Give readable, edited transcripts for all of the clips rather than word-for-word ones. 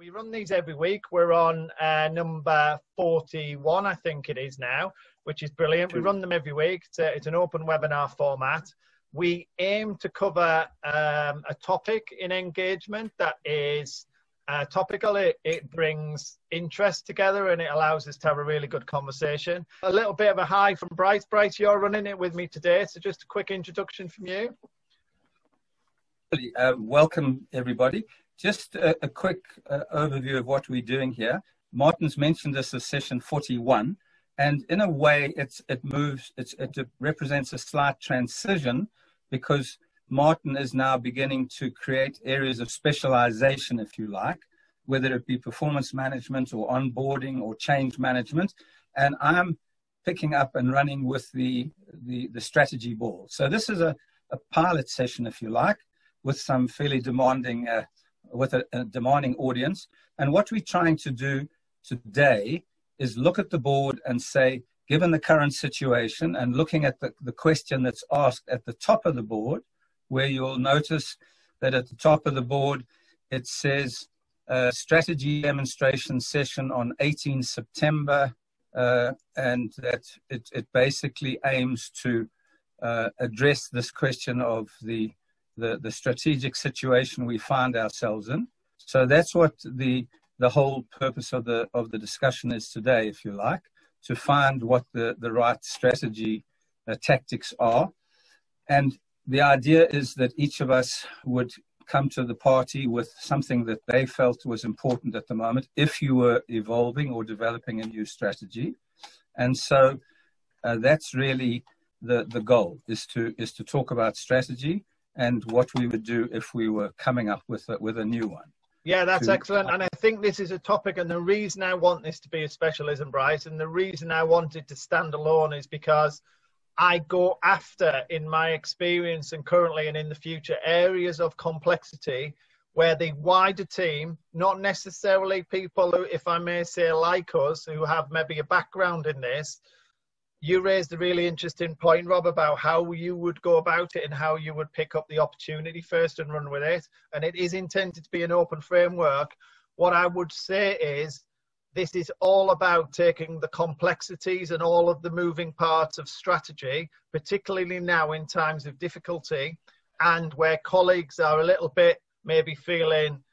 We run these every week. We're on number 41, I think it is now, which is brilliant. We run them every week. It's an open webinar format. We aim to cover a topic in engagement that is topical. It brings interest together and it allows us to have a really good conversation. A little bit of a hi from Bryce. Bryce, you're running it with me today, so just a quick introduction from you. Welcome, everybody. Just a quick overview of what we're doing here. Martin's mentioned this as session 41, and in a way it represents a slight transition because Martin is now beginning to create areas of specialization, if you like, whether it be performance management or onboarding or change management, and I'm picking up and running with the strategy ball. So this is a pilot session, if you like, with some fairly demanding with a demanding audience. And what we're trying to do today is look at the board and say, given the current situation and looking at the question that's asked at the top of the board, where you'll notice that at the top of the board, it says strategy demonstration session on 18 September, and that it basically aims to address this question of the strategic situation we find ourselves in. So that's what the whole purpose of the discussion is today, if you like, to find what the right strategy tactics are. And the idea is that each of us would come to the party with something that they felt was important at the moment, if you were evolving or developing a new strategy. And so that's really the goal, is to talk about strategy and what we would do if we were coming up with a new one. Yeah, that's excellent. And I think this is a topic, and the reason I want this to be a specialism, Bryce, and the reason I want it to stand alone is because I go after, in my experience and currently and in the future, areas of complexity where the wider team, not necessarily people who, if I may say, like us, who have maybe a background in this. You raised a really interesting point, Rob, about how you would go about it and how you would pick up the opportunity first and run with it. And it is intended to be an open framework. What I would say is this is all about taking the complexities and all of the moving parts of strategy, particularly now in times of difficulty and where colleagues are a little bit maybe feeling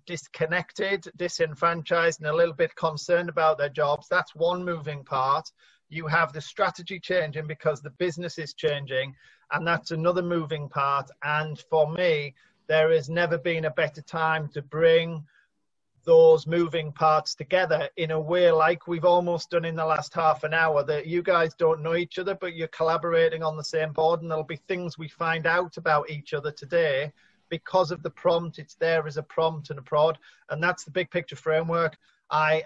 disconnected, disenfranchised, and a little bit concerned about their jobs. That's one moving part. You have the strategy changing because the business is changing, and that's another moving part. And for me, there has never been a better time to bring those moving parts together in a way like we've almost done in the last half an hour, that you guys don't know each other, but you're collaborating on the same board, and there'll be things we find out about each other today because of the prompt. It's there as a prompt and a prod, and that's the big picture framework. I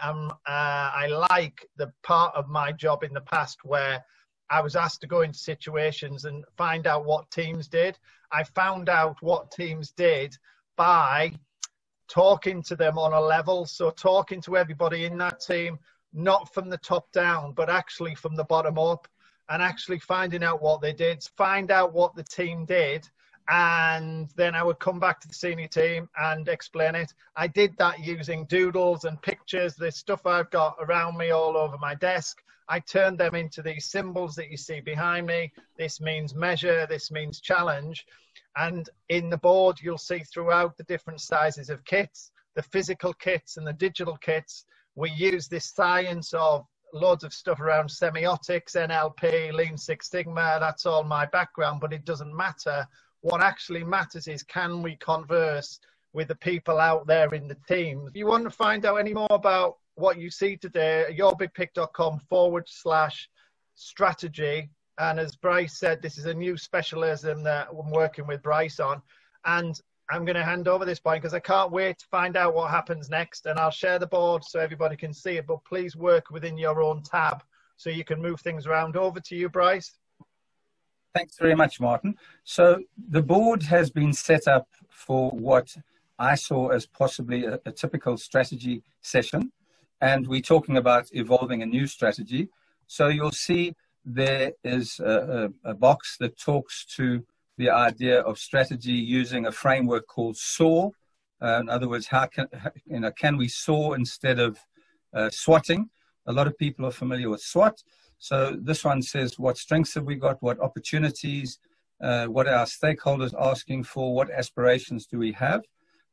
like the part of my job in the past where I was asked to go into situations and find out what teams did. I found out what teams did by talking to them on a level. So talking to everybody in that team, not from the top down, but actually from the bottom up, and actually finding out what they did, find out what the team did. And then I would come back to the senior team and explain it. I did that using doodles and pictures. There's stuff I've got around me all over my desk. I turned them into these symbols that you see behind me. This means measure, this means challenge. And in the board, you'll see throughout the different sizes of kits, the physical kits and the digital kits. We use this science of loads of stuff around semiotics, NLP, Lean Six Sigma. That's all my background, but it doesn't matter. What actually matters is, can we converse with the people out there in the team? If you want to find out any more about what you see today, yourbigpick.com/strategy. And as Bryce said, this is a new specialism that I'm working with Bryce on. And I'm going to hand over this point because I can't wait to find out what happens next. And I'll share the board so everybody can see it. But please work within your own tab so you can move things around. Over to you, Bryce. Thanks very much, Martin. So the board has been set up for what I saw as possibly a typical strategy session. And we're talking about evolving a new strategy. So you'll see there is a box that talks to the idea of strategy using a framework called SAW, In other words, can we soar instead of swatting? A lot of people are familiar with SWOT. So this one says, what strengths have we got? What opportunities? What are our stakeholders asking for? What aspirations do we have?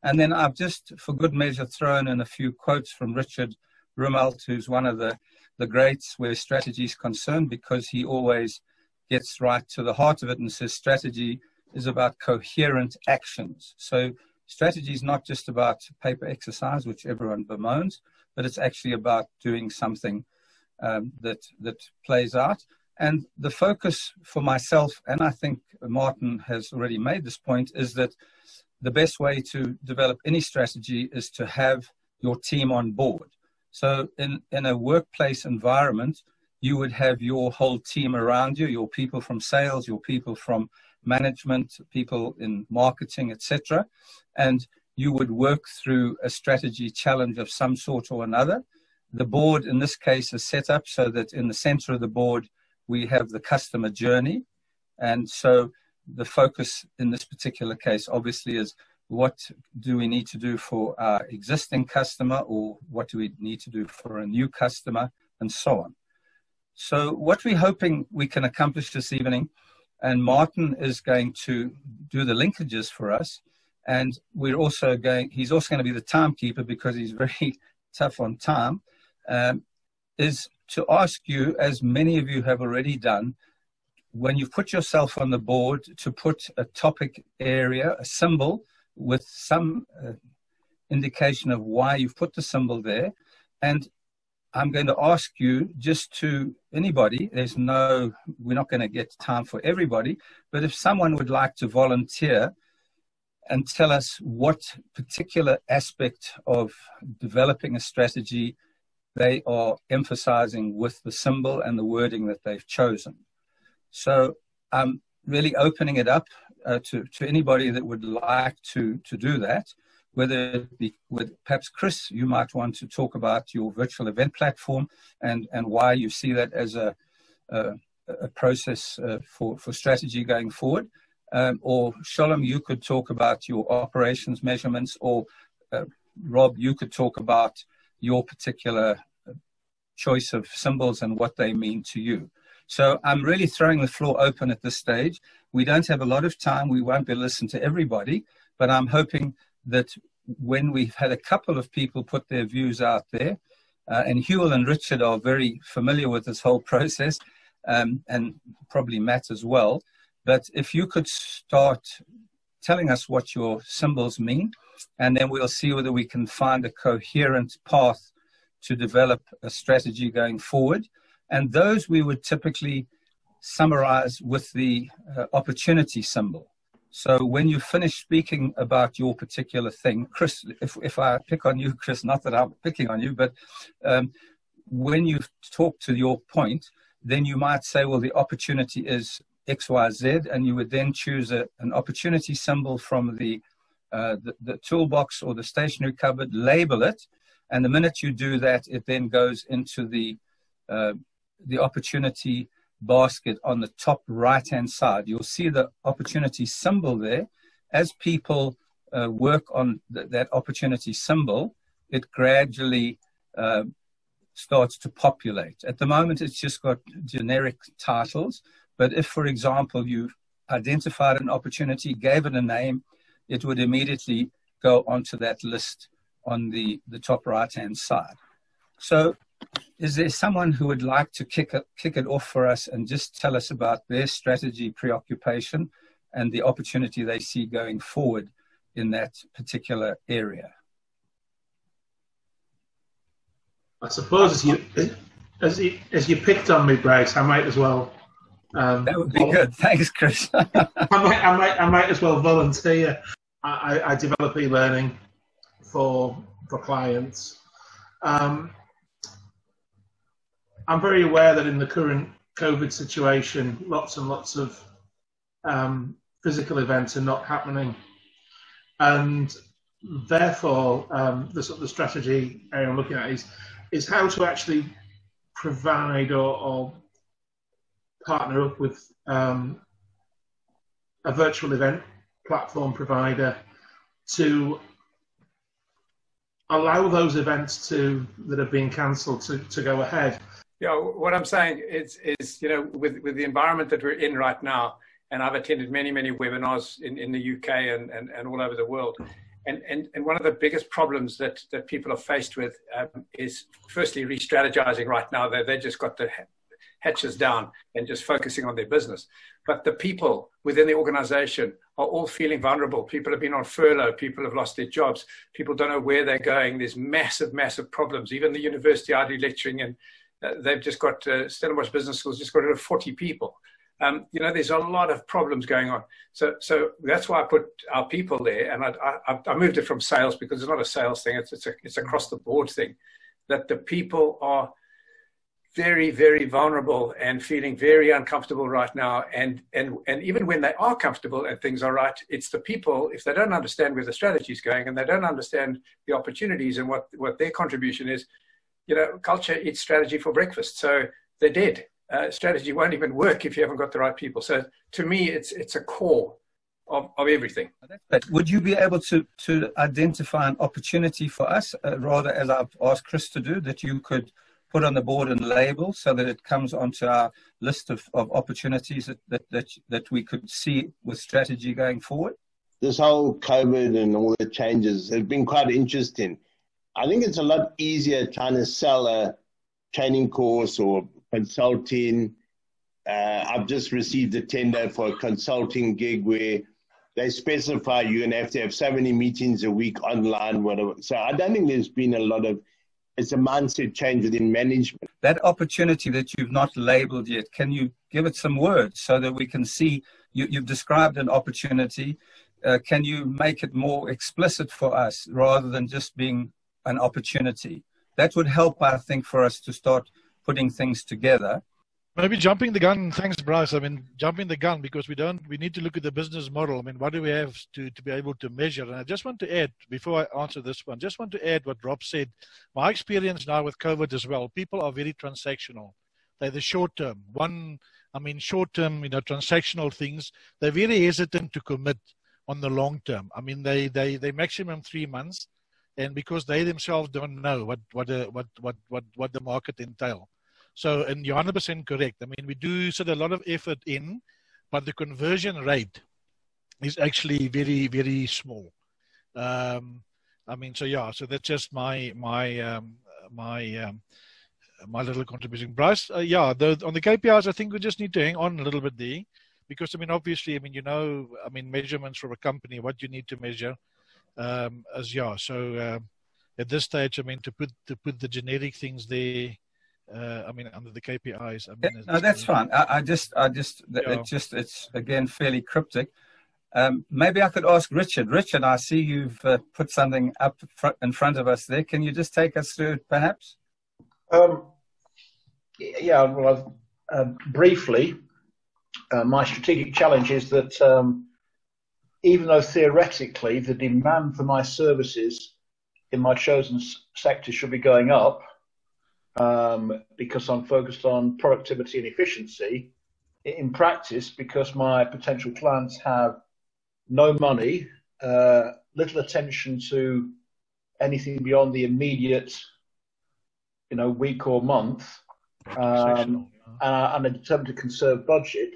And then I've just, for good measure, thrown in a few quotes from Richard Rumelt, who's one of the greats where strategy is concerned, because he always gets right to the heart of it and says strategy is about coherent actions. So strategy is not just about paper exercise, which everyone bemoans, but it's actually about doing something that plays out. And the focus for myself, and I think Martin has already made this point, is that the best way to develop any strategy is to have your team on board. So in a workplace environment, you would have your whole team around you, your people from sales, your people from management, people in marketing, etc. And you would work through a strategy challenge of some sort or another. The board in this case is set up so that in the center of the board, we have the customer journey. And so the focus in this particular case obviously is, what do we need to do for our existing customer, or what do we need to do for a new customer, and so on. So what we're hoping we can accomplish this evening, and Martin is going to do the linkages for us, and he's also going to be the timekeeper because he's very tough on time, is to ask you, as many of you have already done, when you've put yourself on the board, to put a topic area, a symbol, with some indication of why you've put the symbol there. And I'm going to ask you, just to anybody, we're not going to get time for everybody, but if someone would like to volunteer and tell us what particular aspect of developing a strategy they are emphasizing with the symbol and the wording that they've chosen. So I'm really opening it up to anybody that would like to do that, whether it be with perhaps Chris, you might want to talk about your virtual event platform and why you see that as a process for strategy going forward. Or Sholem, you could talk about your operations measurements, or Rob, you could talk about your particular choice of symbols and what they mean to you. So I'm really throwing the floor open at this stage. We don't have a lot of time. We won't be able to listen to everybody, but I'm hoping that when we've had a couple of people put their views out there, and Hewell and Richard are very familiar with this whole process, and probably Matt as well, but if you could start telling us what your symbols mean, and then we'll see whether we can find a coherent path to develop a strategy going forward. And those we would typically summarize with the opportunity symbol. So when you finish speaking about your particular thing, Chris, if I pick on you, Chris, not that I'm picking on you, but when you talk to your point, then you might say, well, the opportunity is X, Y, Z, and you would then choose an opportunity symbol from the toolbox or the stationery cupboard, label it, and the minute you do that, it then goes into the opportunity basket on the top right-hand side. You'll see the opportunity symbol there. As people work on that opportunity symbol, it gradually starts to populate. At the moment, it's just got generic titles. But if, for example, you identified an opportunity, gave it a name, it would immediately go onto that list on the top right-hand side. So is there someone who would like to kick it off for us and just tell us about their strategy preoccupation and the opportunity they see going forward in that particular area? I suppose as you picked on me, Bryce, I might as well. That would be good. Thanks, Chris. I might as well volunteer. I develop e-learning for clients. I'm very aware that in the current COVID situation, lots and lots of physical events are not happening, and therefore the strategy area I'm looking at is how to actually provide or partner up with a virtual event platform provider to allow those events that have been cancelled to go ahead. Yeah, what I'm saying is with the environment that we're in right now, and I've attended many webinars in the UK and all over the world, and one of the biggest problems that people are faced with is firstly re-strategizing right now. They just got the hatches down and just focusing on their business. But the people within the organization are all feeling vulnerable. People have been on furlough. People have lost their jobs. People don't know where they're going. There's massive problems. Even the university I do lecturing in, they've just got, Stellenbosch Business School's just got rid of 40 people. There's a lot of problems going on. So that's why I put our people there. And I moved it from sales because it's not a sales thing. It's across the board thing, that the people are very vulnerable and feeling very uncomfortable right now. And even when they are comfortable and things are right, it's the people, if they don't understand where the strategy is going and they don't understand the opportunities and what their contribution is, culture eats strategy for breakfast. So they're dead. Strategy won't even work if you haven't got the right people. So to me, it's a core of everything. But would you be able to identify an opportunity for us, rather, as I've asked Chris to do, that you could put on the board and label so that it comes onto our list of opportunities that we could see with strategy going forward? This whole COVID and all the changes have been quite interesting. I think it's a lot easier trying to sell a training course or consulting. I've just received a tender for a consulting gig where they specify you're going to have so many meetings a week online, whatever. So I don't think there's been a lot of, it's a mindset change within management. That opportunity that you've not labeled yet, can you give it some words so that we can see, you've described an opportunity. Can you make it more explicit for us rather than just being an opportunity? That would help, I think, for us to start putting things together. Maybe jumping the gun. Thanks, Bryce. I mean, jumping the gun because we need to look at the business model. I mean, what do we have to be able to measure? And I just want to add, before I answer this one, just want to add what Rob said. My experience now with COVID as well, people are very transactional. They're the short term. Short term, transactional things. They're very hesitant to commit on the long term. I mean, they maximum 3 months, and because they themselves don't know what the market entails. So, and you're 100% correct. I mean, we do set a lot of effort in, but the conversion rate is actually very, very small. So that's just my little contribution. Bryce, on the KPIs, I think we just need to hang on a little bit there, because obviously, measurements for a company, what you need to measure, So at this stage, to put the generic things there. Under the KPIs. No, that's fine. It's again fairly cryptic. Maybe I could ask Richard. Richard, I see you've put something up in front of us there. Can you just take us through it, perhaps? Briefly, my strategic challenge is that even though theoretically the demand for my services in my chosen sector should be going up, because I'm focused on productivity and efficiency, in practice, because my potential clients have no money, little attention to anything beyond the immediate, week or month, and are determined to conserve budget,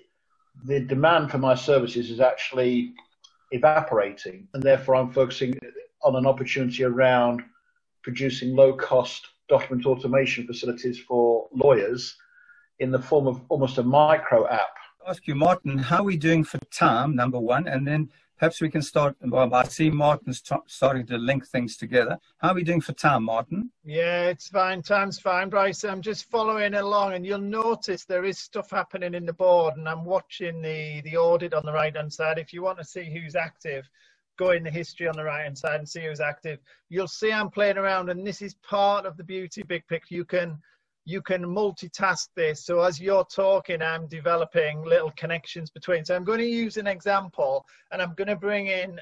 the demand for my services is actually evaporating, and therefore I'm focusing on an opportunity around producing low-cost document automation facilities for lawyers in the form of almost a micro app. I'll ask you, Martin, how are we doing for time, number one? And then perhaps we can start, I see Martin's starting to link things together. How are we doing for time, Martin? Yeah, it's fine. Time's fine, Bryce. I'm just following along, and you'll notice there is stuff happening in the board, and I'm watching the audit on the right-hand side. If you want to see who's active, go in the history on the right hand side and see who's active. You'll see I'm playing around, and this is part of the beauty big picture. You can multitask this. So as you're talking, I'm developing little connections between. So I'm going to use an example, and I'm going to bring in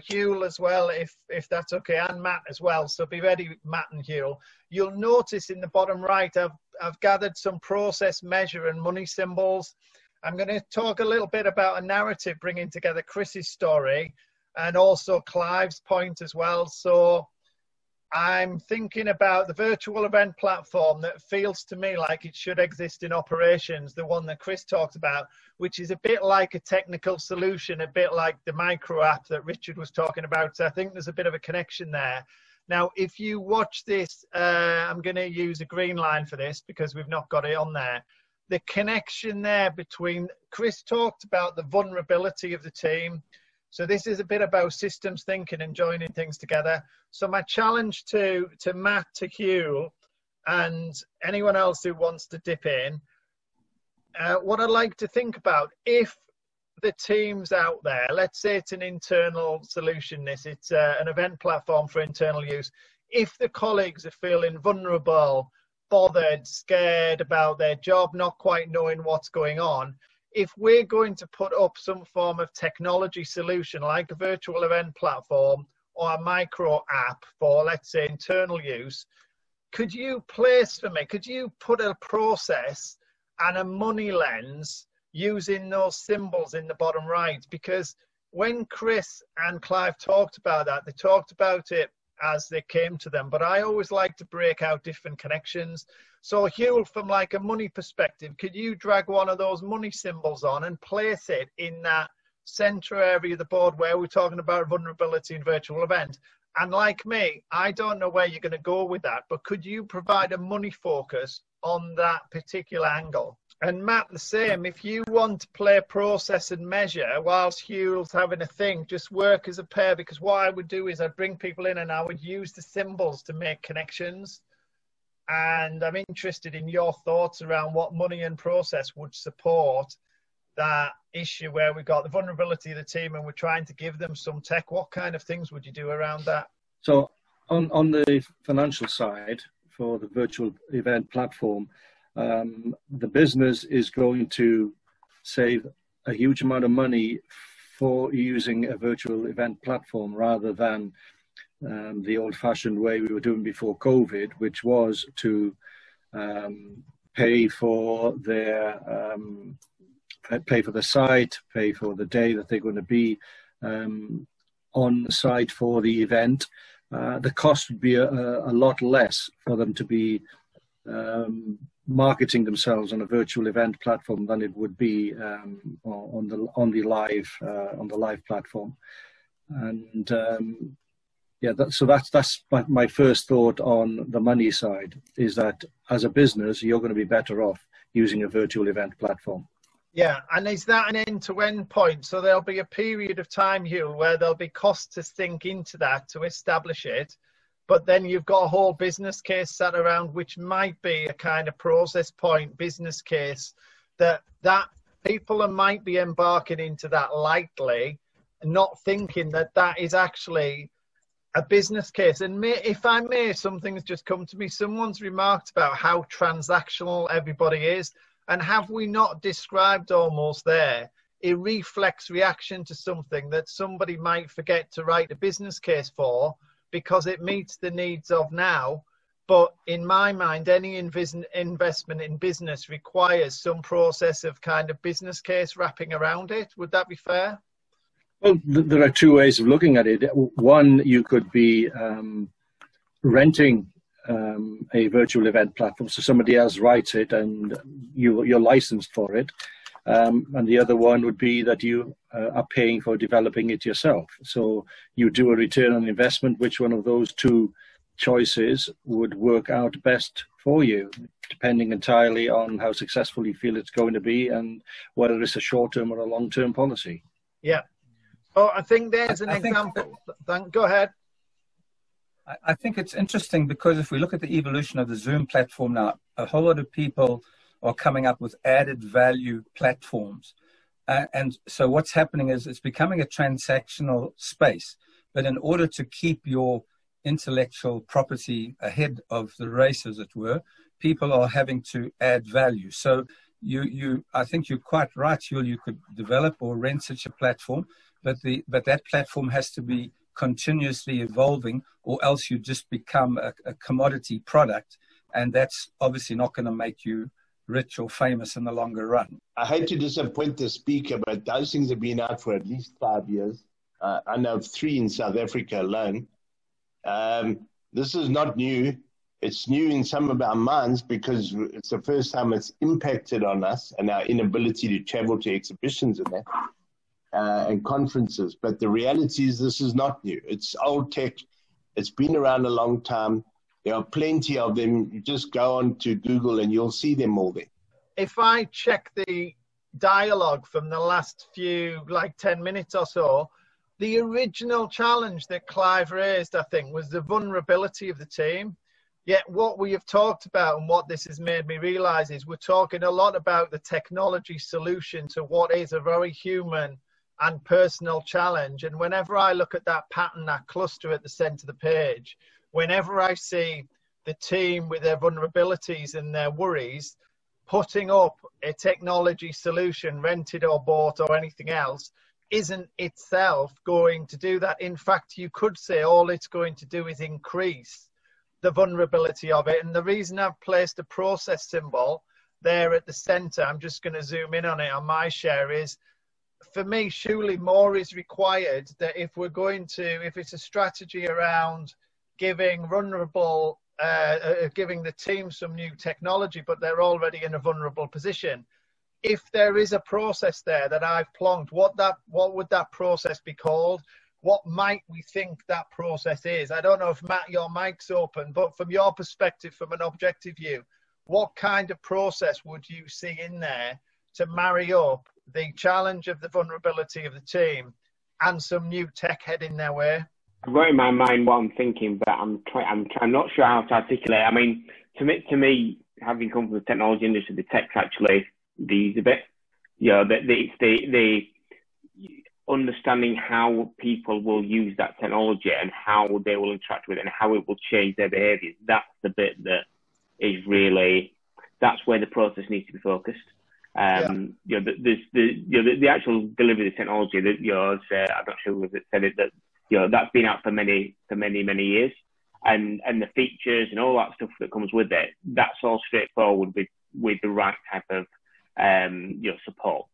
Hugh as well, if that's okay, and Matt as well. So be ready, Matt and Hugh. You'll notice in the bottom right, I've gathered some process, measure, and money symbols. I'm going to talk a little bit about a narrative, bringing together Chris's story and also Clive's point as well. So I'm thinking about the virtual event platform that feels to me like it should exist in operations, the one that Chris talked about, which is a bit like a technical solution, a bit like the micro app that Richard was talking about. So I think there's a bit of a connection there. Now, if you watch this, I'm going to use a green line for this because we've not got it on there. The connection there between, Chris talked about the vulnerability of the team. So this is a bit about systems thinking and joining things together. So my challenge to Matt, to Hugh, and anyone else who wants to dip in, what I'd like to think about, if the teams out there, let's say it's an internal solution, it's an event platform for internal use. If the colleagues are feeling vulnerable, bothered, scared about their job, not quite knowing what's going on, if we're going to put up some form of technology solution like a virtual event platform or a micro app for, let's say, internal use, could you place for me, could you put a process and a money lens using those symbols in the bottom right? Because when Chris and Clive talked about that, they talked about it as they came to them, but I always like to break out different connections. So Hugh, from like a money perspective, could you drag one of those money symbols on and place it in that center area of the board where we're talking about vulnerability in virtual event? And like me, I don't know where you're going to go with that, but could you provide a money focus on that particular angle? And Matt, the same, if you want to play process and measure whilst Hugh's having a think, just work as a pair, because what I would do is I'd bring people in and I would use the symbols to make connections. And I'm interested in your thoughts around what money and process would support that issue where we've got the vulnerability of the team and we're trying to give them some tech. What kind of things would you do around that? So on the financial side for the virtual event platform, the business is going to save a huge amount of money for using a virtual event platform rather than the old-fashioned way we were doing before COVID, which was to pay for their pay for the site, pay for the day that they're going to be on the site for the event. The cost would be a lot less for them to be marketing themselves on a virtual event platform than it would be on the live platform. And yeah, that's my first thought on the money side, is that as a business you're going to be better off using a virtual event platform. Yeah, and is that an end-to-end point? So there'll be a period of time, Hugh, where there'll be costs to sink into that to establish it, but then you've got a whole business case sat around, which might be a kind of process point business case that people might be embarking into that lightly, not thinking that that is actually a business case. And if I may, something's just come to me. Someone's remarked about how transactional everybody is. And have we not described almost there a reflex reaction to something that somebody might forget to write a business case for because it meets the needs of now? But in my mind, any investment in business requires some process of kind of business case wrapping around it. Would that be fair? Well, there are two ways of looking at it. One, you could be renting a virtual event platform, so somebody else writes it and you're licensed for it. And the other one would be that you are paying for developing it yourself. So you do a return on investment. Which one of those two choices would work out best for you, depending entirely on how successful you feel it's going to be and whether it's a short-term or a long-term policy. Yeah. Oh, I think there's an example. Go ahead. I think it's interesting because if we look at the evolution of the Zoom platform now, a whole lot of people are coming up with added value platforms. And so what's happening is it's becoming a transactional space. But in order to keep your intellectual property ahead of the race, as it were, people are having to add value. So I think you're quite right, Hugh. You could develop or rent such a platform, but that platform has to be continuously evolving, or else you just become a commodity product, and that's obviously not going to make you rich or famous in the longer run. I hate to disappoint the speaker, but those things have been out for at least 5 years. I know of 3 in South Africa alone. This is not new. It's new in some of our minds because it's the first time it's impacted on us and our inability to travel to exhibitions and that, and conferences. But the reality is this is not new. It's old tech. It's been around a long time. There are plenty of them. You just go on to Google and you'll see them all there. If I check the dialogue from the last few, like 10 minutes or so, the original challenge that Clive raised, I think, was the vulnerability of the team. Yet what we have talked about and what this has made me realize is we're talking a lot about the technology solution to what is a very human and personal challenge. And whenever I look at that pattern, that cluster at the center of the page, whenever I see the team with their vulnerabilities and their worries, putting up a technology solution, rented or bought or anything else, isn't itself going to do that. In fact, you could say all it's going to do is increase the vulnerability of it. And the reason I've placed a process symbol there at the center, I'm just going to zoom in on it on my share, is for me, surely more is required. That if we're going to, if it's a strategy around giving vulnerable, giving the team some new technology, but they're already in a vulnerable position, if there is a process there that I've plonked, what would that process be called? What might we think that process is? I don't know if, Matt, your mic's open, but from your perspective, from an objective view, what kind of process would you see in there to marry up the challenge of the vulnerability of the team and some new tech heading their way? I've got in my mind what I'm thinking, but I'm not sure how to articulate. I mean, to me, having come from the technology industry, the tech's actually the easy bit. You know, it's the understanding how people will use that technology and how they will interact with it and how it will change their behaviours. That's the bit that is really, that's where the process needs to be focused. You know, the actual delivery of the technology that, you know, I'm not sure who said it, that, you know, that's been out for many years, and the features and all that stuff that comes with it, that's all straightforward with the right type of you know, support.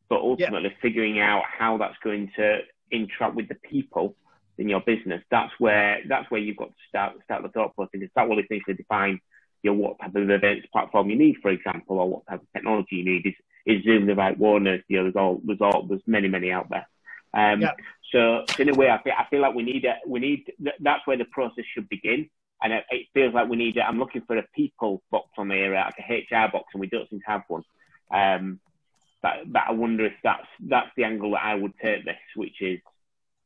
But ultimately, figuring out how that's going to interact with the people in your business, that's where you've got to start the thought process, because that will essentially define, you know, what type of events platform you need, for example, or what type of technology you need. Is Zoom the right one? You know, there's many out there. So in a way, I feel like we need that's where the process should begin. And it feels like we need I'm looking for a people box on there, like a HR box, and we don't seem to have one. But I wonder if that's the angle that I would take this, which is,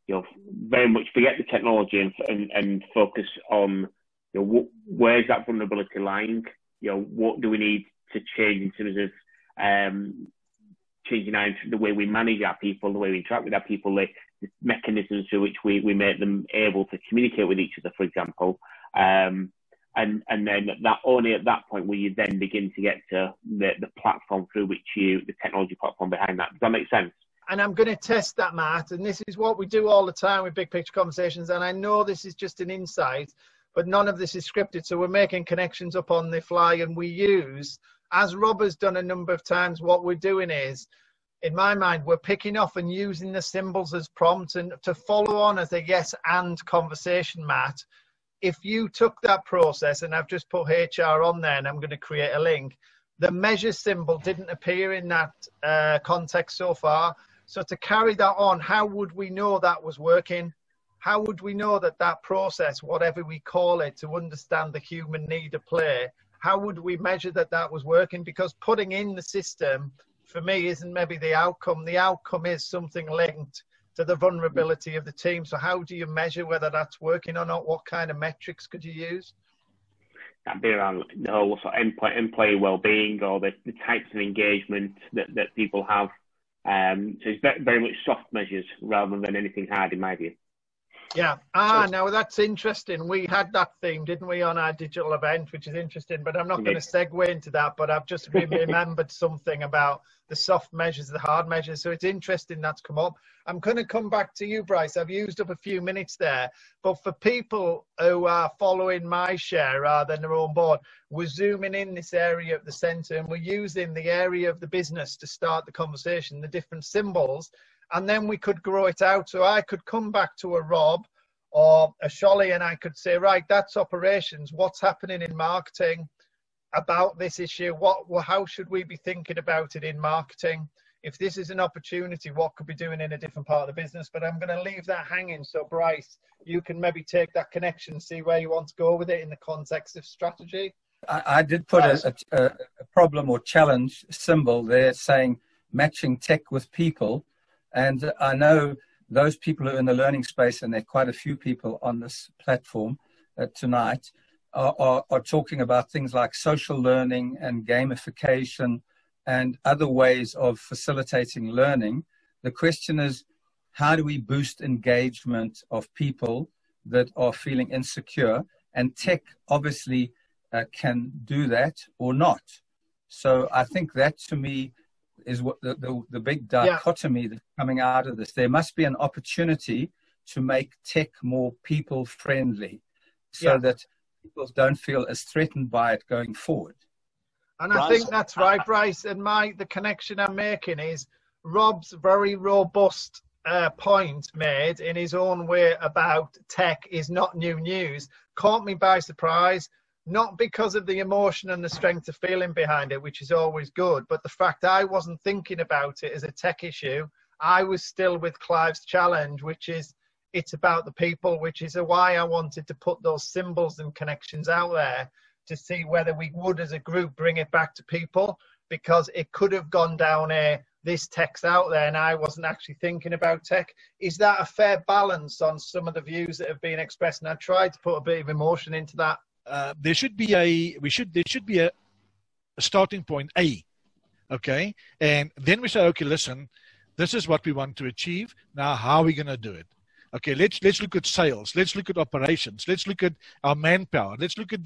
you know, very much forget the technology and focus on, you know, where's that vulnerability lying? You know, what do we need to change in terms of changing the way we manage our people, the way we interact with our people, the mechanisms through which we make them able to communicate with each other, for example. And then only at that point will you then begin to get to the platform through which the technology platform behind that. Does that make sense? And I'm going to test that, Matt. And this is what we do all the time with Big Picture Conversations. And I know this is just an insight, but none of this is scripted. So we're making connections up on the fly, and we use, as Rob has done a number of times, what we're doing is, in my mind, we're picking off and using the symbols as prompts and to follow on as a yes and conversation, Matt. If you took that process, and I've just put HR on there and I'm going to create a link, the measure symbol didn't appear in that context so far. So to carry that on, how would we know that was working? How would we know that process, whatever we call it, to understand the human need of play, how would we measure that was working? Because putting in the system, for me, isn't maybe the outcome. The outcome is something linked to the vulnerability of the team. So how do you measure whether that's working or not? What kind of metrics could you use? That'd be around the whole sort of employee well-being, or the types of engagement that people have. So it's very much soft measures rather than anything hard, in my view. Yeah. Now that's interesting. We had that theme, didn't we, on our digital event, which is interesting, but I'm not going to segue into that, but I've just remembered something about the soft measures, the hard measures. So it's interesting that's come up. I'm going to come back to you, Bryce. I've used up a few minutes there, but for people who are following my share rather than their own board, we're zooming in this area of the center, and we're using the area of the business to start the conversation, the different symbols. And then we could grow it out. So I could come back to a Rob, or a Sholly, and I could say, right, that's operations. What's happening in marketing about this issue? How should we be thinking about it in marketing? If this is an opportunity, what could we be doing in a different part of the business? But I'm going to leave that hanging. So Bryce, you can maybe take that connection, see where you want to go with it in the context of strategy. I did put a problem or challenge symbol there saying matching tech with people. And I know those people who are in the learning space, and there are quite a few people on this platform tonight, are talking about things like social learning and gamification and other ways of facilitating learning. The question is, how do we boost engagement of people that are feeling insecure? And tech obviously can do that or not. So I think that, to me, is what the big dichotomy that's coming out of this. There must be an opportunity to make tech more people-friendly so that people don't feel as threatened by it going forward. And I think that's right, Bryce. And the connection I'm making is Rob's very robust point made in his own way about tech is not new news. Caught me by surprise, not because of the emotion and the strength of feeling behind it, which is always good, but the fact I wasn't thinking about it as a tech issue. I was still with Clive's challenge, which is it's about the people, which is why I wanted to put those symbols and connections out there to see whether we would, as a group, bring it back to people, because it could have gone down this tech's out there and I wasn't actually thinking about tech. Is that a fair balance on some of the views that have been expressed? And I tried to put a bit of emotion into that. There should be a starting point A, okay, and then we say, okay, listen, this is what we want to achieve. Now, how are we going to do it? Okay, let's look at sales. Let's look at operations. Let's look at our manpower. Let's look at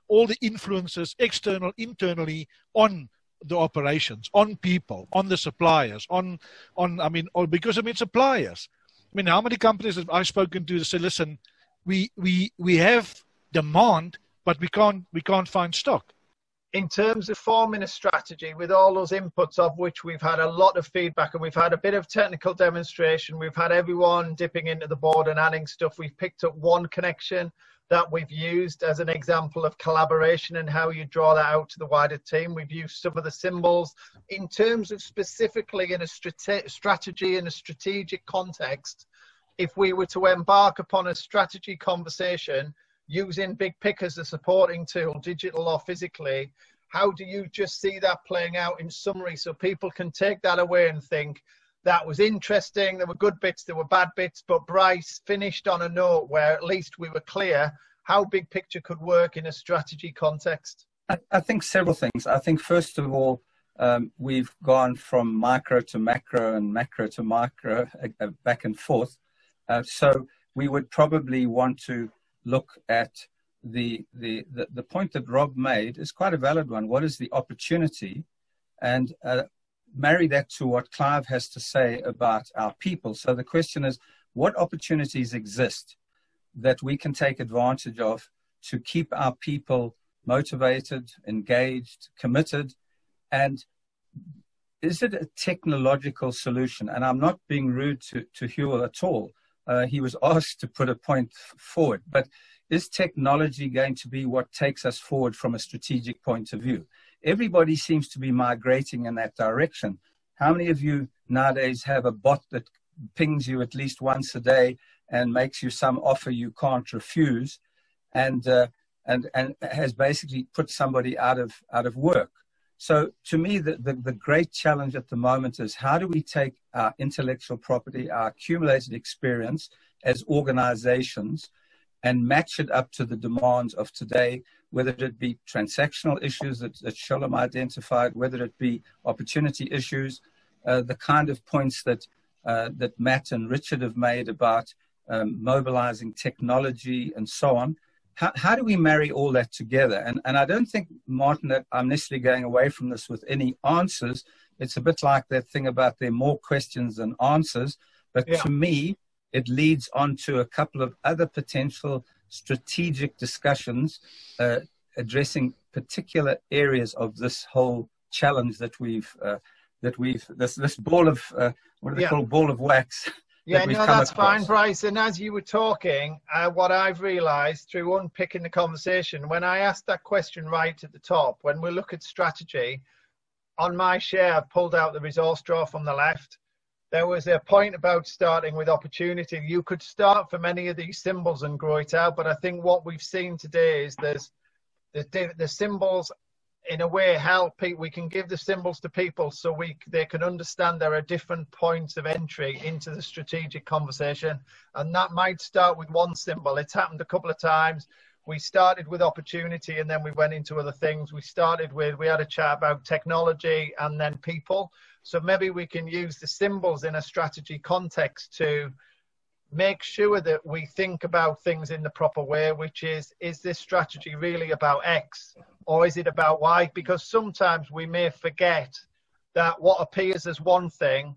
all the influences, external, internally, on the operations, on people, on the suppliers, because suppliers. I mean, how many companies have I spoken to say, listen, we have demand, but we can't find stock. In terms of forming a strategy with all those inputs, of which we've had a lot of feedback and we've had a bit of technical demonstration, we've had everyone dipping into the board and adding stuff. We've picked up one connection that we've used as an example of collaboration and how you draw that out to the wider team. We've used some of the symbols. In terms of specifically in a strategy in a strategic context, if we were to embark upon a strategy conversation using Big Pick as a supporting tool, digital or physically, how do you just see that playing out in summary so people can take that away and think, that was interesting, there were good bits, there were bad bits, but Bryce finished on a note where at least we were clear how Big Picture could work in a strategy context? I think several things. I think, first of all, we've gone from micro to macro and macro to micro, back and forth. So we would probably want to look at the point that Rob made is quite a valid one. What is the opportunity? And marry that to what Clive has to say about our people. So the question is, what opportunities exist that we can take advantage of to keep our people motivated, engaged, committed? And is it a technological solution? And I'm not being rude to Hewell at all. He was asked to put a point forward, but is technology going to be what takes us forward from a strategic point of view? Everybody seems to be migrating in that direction. How many of you nowadays have a bot that pings you at least once a day and makes you some offer you can't refuse, and has basically put somebody out of work? So to me, the great challenge at the moment is, how do we take our intellectual property, our accumulated experience as organizations, and match it up to the demands of today, whether it be transactional issues that Shalom identified, whether it be opportunity issues, the kind of points that Matt and Richard have made about mobilizing technology and so on. How do we marry all that together? And I don't think, Martin, that I'm necessarily going away from this with any answers. It's a bit like that thing about there are more questions than answers. But to me, it leads on to a couple of other potential strategic discussions addressing particular areas of this whole challenge that we've this ball of what do they call ball of wax Yeah, that we've no, come that's across. fine, Bryce. And as you were talking, what I've realised through unpicking the conversation, when I asked that question right at the top, when we look at strategy, on my share, I've pulled out the resource drawer from the left. There was a point about starting with opportunity. You could start from any of these symbols and grow it out, but I think what we've seen today is the symbols in a way help people. We can give the symbols to people so they can understand there are different points of entry into the strategic conversation, and that might start with one symbol. It's happened a couple of times. We started with opportunity and then we went into other things. We had a chat about technology and then people. So maybe we can use the symbols in a strategy context to make sure that we think about things in the proper way, which is this strategy really about X or is it about Y? Because sometimes we may forget that what appears as one thing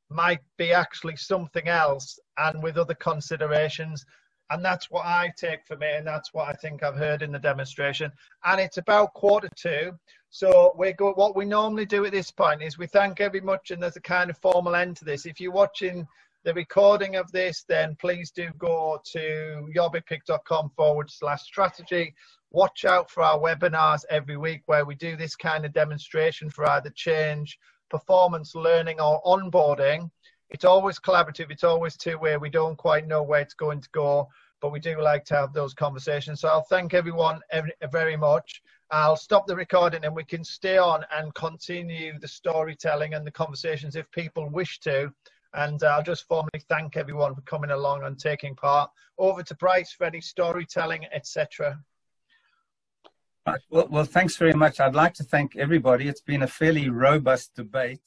might be actually something else, and with other considerations. And that's what I take from it, and that's what I think I've heard in the demonstration. And it's about 1:45. So what we normally do at this point is we thank very much, and there's a kind of formal end to this. If you're watching the recording of this, then please do go to yourbipick.com/strategy. Watch out for our webinars every week where we do this kind of demonstration for either change, performance, learning, or onboarding. It's always collaborative. It's always two-way. We don't quite know where it's going to go, but we do like to have those conversations. So I'll thank everyone very much. I'll stop the recording and we can stay on and continue the storytelling and the conversations if people wish to. And I'll just formally thank everyone for coming along and taking part. Over to Bryce for any storytelling, etc. Well, thanks very much. I'd like to thank everybody. It's been a fairly robust debate.